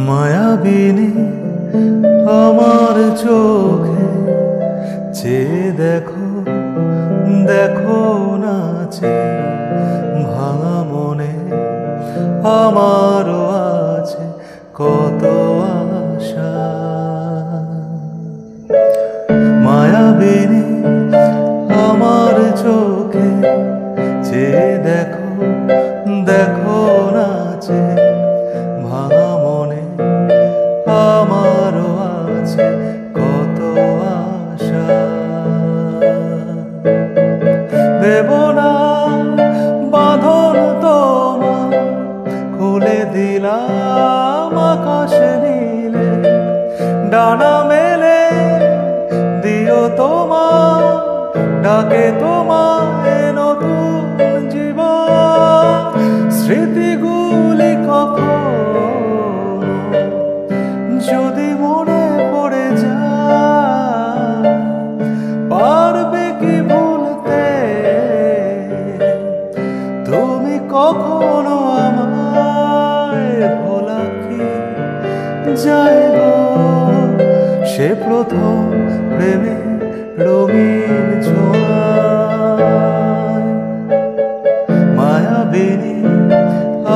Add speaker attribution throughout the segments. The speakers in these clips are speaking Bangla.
Speaker 1: মায়াবিনী আমার চোখে চেয়ে দেখো, দেখো নাচে ভাঙা মনে আমারও আছে কত আশা। মায়াবিনী আমার চোখে চেয়ে দেখো, দেখো নাচে ভাঙা মনে আমারও আছে কত আশা। দেব না বাঁধন তোমার, খুলে দিলাম আকাশ নীলে, ডানা মেলে দিও তোমার ডাকে তোমায় নতুন জীবন। স্মৃতিগুলি কখনো যদি মনে পড়ে যায়, পারবে কি ভুলতে তুমি কখনো আমায়? ভোলা কি যায় গো সে প্রথম প্রেমে রঙিন ছোঁয়ায়। মায়াবিনী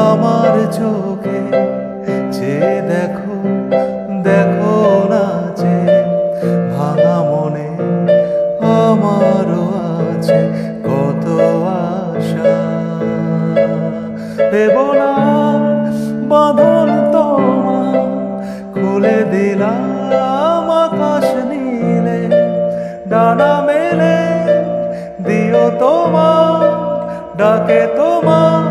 Speaker 1: আমার চোখে চেয়ে দেখো, দেখো নাচে ভাঙা মনে আমারও আছে কত আশা। দেব না বাঁধন তোমার, খুলে দিলাম আকাশ নীলে, ডানা মেলে দিও তোমার ডাকে তোমার